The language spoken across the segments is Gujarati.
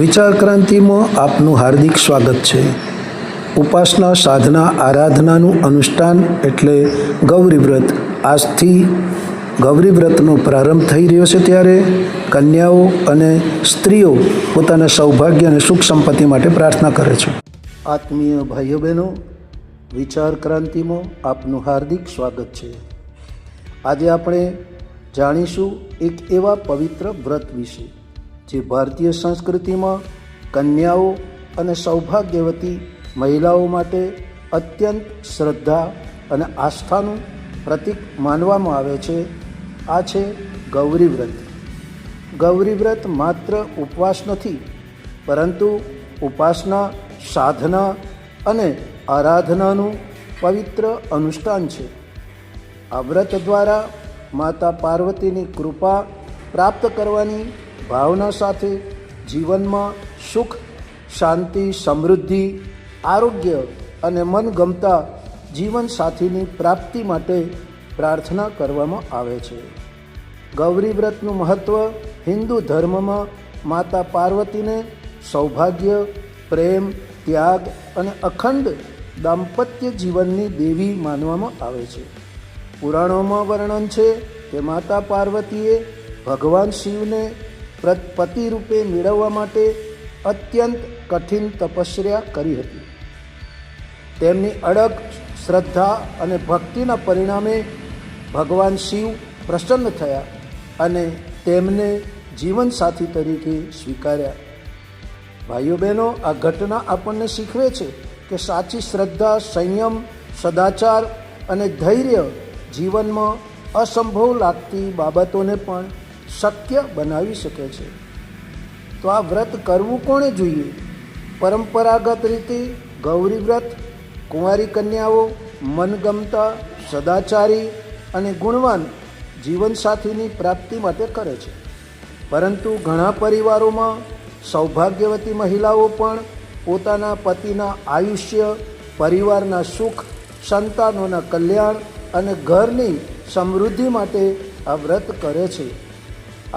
વિચાર ક્રાંતિમાં આપનું હાર્દિક સ્વાગત છે. ઉપાસના, સાધના, આરાધનાનું અનુષ્ઠાન એટલે ગૌરી વ્રત. આજથી ગૌરી વ્રતનો પ્રારંભ થઈ રહ્યો છે, ત્યારે કન્યાઓ અને સ્ત્રીઓ પોતાના સૌભાગ્ય અને સુખ સંપત્તિ માટે પ્રાર્થના કરે છે. આત્મીય ભાઈઓ બહેનો, વિચાર ક્રાંતિમાં આપનું હાર્દિક સ્વાગત છે. આજે આપણે જાણીશું એક એવા પવિત્ર વ્રત વિશે જે ભારતીય સંસ્કૃતિમાં કન્યાઓ અને સૌભાગ્યવતી મહિલાઓ માટે અત્યંત શ્રદ્ધા અને આસ્થાનું પ્રતીક માનવામાં આવે છે. આ છે ગૌરી વ્રત. ગૌરી વ્રત માત્ર ઉપવાસ નથી, પરંતુ ઉપાસના, સાધના અને આરાધનાનું પવિત્ર અનુષ્ઠાન છે. આ વ્રત દ્વારા માતા પાર્વતીની કૃપા પ્રાપ્ત કરવાની ભાવના સાથે જીવનમાં સુખ, શાંતિ, સમૃદ્ધિ, આરોગ્ય અને મનગમતા જીવનસાથીની પ્રાપ્તિ માટે પ્રાર્થના કરવામાં આવે છે. ગૌરી વ્રતનું મહત્ત્વ હિન્દુ ધર્મમાં માતા પાર્વતીને સૌભાગ્ય, પ્રેમ, ત્યાગ અને અખંડ દાંપત્ય જીવનની દેવી માનવામાં આવે છે. પુરાણોમાં વર્ણન છે કે માતા પાર્વતીએ ભગવાન શિવને પતિ રૂપે મેળવવા માટે અત્યંત કઠિન તપસ્યા કરી હતી. તેમની અડગ શ્રદ્ધા અને ભક્તિના પરિણામે ભગવાન શિવ પ્રસન્ન થયા અને તેમને જીવનસાથી તરીકે સ્વીકાર્યા. ભાઈઓ બહેનો, આ ઘટના આપણને શીખવે છે કે સાચી શ્રદ્ધા, સંયમ, સદાચાર અને ધૈર્ય જીવનમાં અસંભવ લાગતી બાબતોને પણ શક્ય બનાવી શકે છે. તો આ વ્રત કરવું કોણે જોઈએ? પરંપરાગત રીતે ગૌરી વ્રત કુંવારી કન્યાઓ મનગમતા, સદાચારી અને ગુણવાન જીવનસાથીની પ્રાપ્તિ માટે કરે છે. પરંતુ ઘણા પરિવારોમાં સૌભાગ્યવતી મહિલાઓ પણ પોતાના પતિના આયુષ્ય, પરિવારના સુખ, સંતાનોના કલ્યાણ અને ઘરની સમૃદ્ધિ માટે આ વ્રત કરે છે.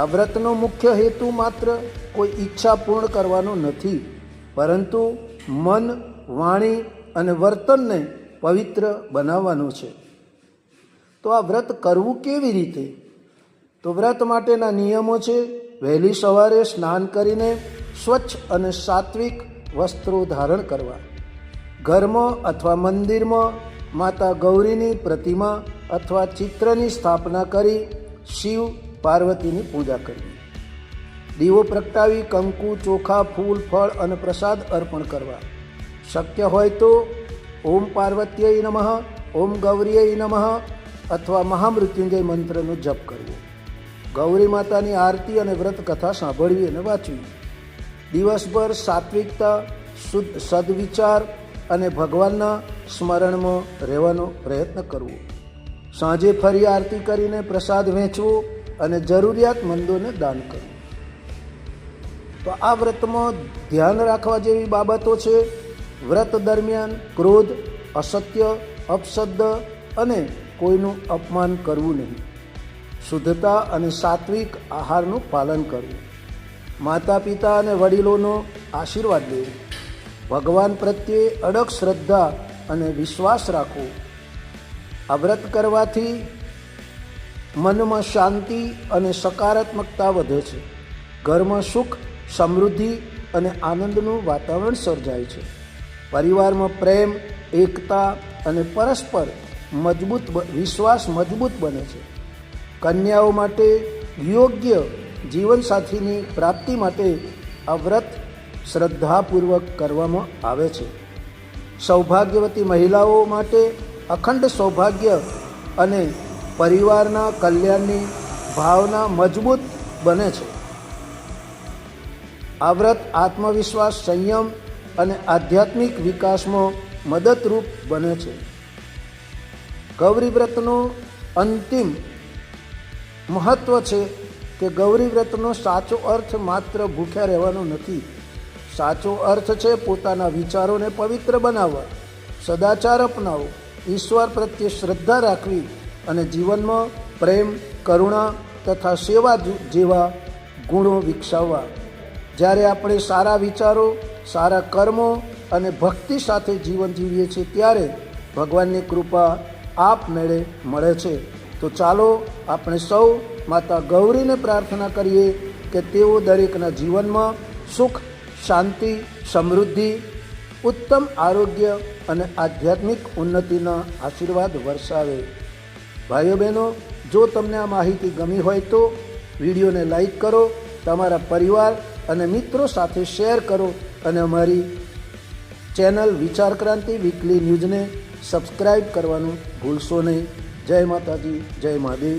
આ વ્રતનો મુખ્ય હેતુ માત્ર કોઈ ઈચ્છા પૂર્ણ કરવાનો નથી, પરંતુ મન, વાણી અને વર્તનને પવિત્ર બનાવવાનો છે. તો આ વ્રત કરવું કેવી રીતે? તો વ્રત માટેના નિયમો છે: વહેલી સવારે સ્નાન કરીને સ્વચ્છ અને સાત્વિક વસ્ત્રો ધારણ કરવા, ઘરમાં અથવા મંદિરમાં માતા ગૌરીની પ્રતિમા અથવા ચિત્રની સ્થાપના કરી શિવ પાર્વતીની પૂજા કરવી, દીવો પ્રગટાવી કંકુ, ચોખા, ફૂલ, ફળ અને પ્રસાદ અર્પણ કરવા. શક્ય હોય તો ઓમ પાર્વત્યય નમઃ, ઓમ ગૌરીય નમઃ અથવા મહામૃત્યુંજય મંત્રનો જપ કરવો. ગૌરી માતાની આરતી અને વ્રત કથા સાંભળવી અને વાંચવી. દિવસભર સાત્વિકતા, સદવિચાર અને ભગવાનના સ્મરણમાં રહેવાનો પ્રયત્ન કરવો. સાંજે ફરી આરતી કરીને પ્રસાદ વહેંચવો અને જરૂરિયાતમંદોને દાન કરવું. તો આ વ્રતમાં ધ્યાન રાખવા જેવી બાબતો છે: વ્રત દરમિયાન ક્રોધ, અસત્ય, અપશબ્દ અને કોઈનું અપમાન કરવું નહીં. શુદ્ધતા અને સાત્વિક આહારનું પાલન કરવું. માતા પિતા અને વડીલોનો આશીર્વાદ લેવો. ભગવાન પ્રત્યે અડગ શ્રદ્ધા અને વિશ્વાસ રાખવો. આ વ્રત કરવાથી મનમાં શાંતિ અને સકારાત્મકતા વધે છે. ઘરમાં સુખ, સમૃદ્ધિ અને આનંદનું વાતાવરણ સર્જાય છે. પરિવારમાં પ્રેમ, એકતા અને પરસ્પર વિશ્વાસ મજબૂત બને છે. કન્યાઓ માટે યોગ્ય જીવનસાથીની પ્રાપ્તિ માટે આ વ્રત શ્રદ્ધાપૂર્વક કરવામાં આવે છે. સૌભાગ્યવતી મહિલાઓ માટે અખંડ સૌભાગ્ય અને પરિવારના કલ્યાણની ભાવના મજબૂત બને છે. આ વ્રત આત્મવિશ્વાસ, સંયમ અને આધ્યાત્મિક વિકાસમાં મદદરૂપ બને છે. ગૌરી વ્રતનો અંતિમ મહત્વ છે કે ગૌરી વ્રતનો સાચો અર્થ માત્ર ભૂખ્યા રહેવાનો નથી. સાચો અર્થ છે પોતાના વિચારોને પવિત્ર બનાવવા, સદાચાર અપનાવો, ઈશ્વર પ્રત્યે શ્રદ્ધા રાખવી અને જીવનમાં પ્રેમ, કરુણા તથા સેવા જેવા ગુણો વિકસાવવા. જ્યારે આપણે સારા વિચારો, સારા કર્મો અને ભક્તિ સાથે જીવન જીવીએ છીએ ત્યારે ભગવાનની કૃપા આપમેળે મળે છે. તો ચાલો આપણે સૌ માતા ગૌરીને પ્રાર્થના કરીએ કે તેઓ દરેકના જીવનમાં સુખ, શાંતિ, સમૃદ્ધિ, ઉત્તમ આરોગ્ય અને આધ્યાત્મિક ઉન્નતિના આશીર્વાદ વરસાવે. ભાઈઓ બહેનો, જો તમને આ માહિતી ગમી હોય તો વિડીયોને લાઈક કરો, તમારા પરિવાર અને મિત્રો સાથે શેર કરો અને અમારી ચેનલ વિચાર ક્રાંતિ વીકલી ન્યૂઝને સબસ્ક્રાઈબ કરવાનું ભૂલશો નહીં. જય માતાજી, જય મહાદેવ.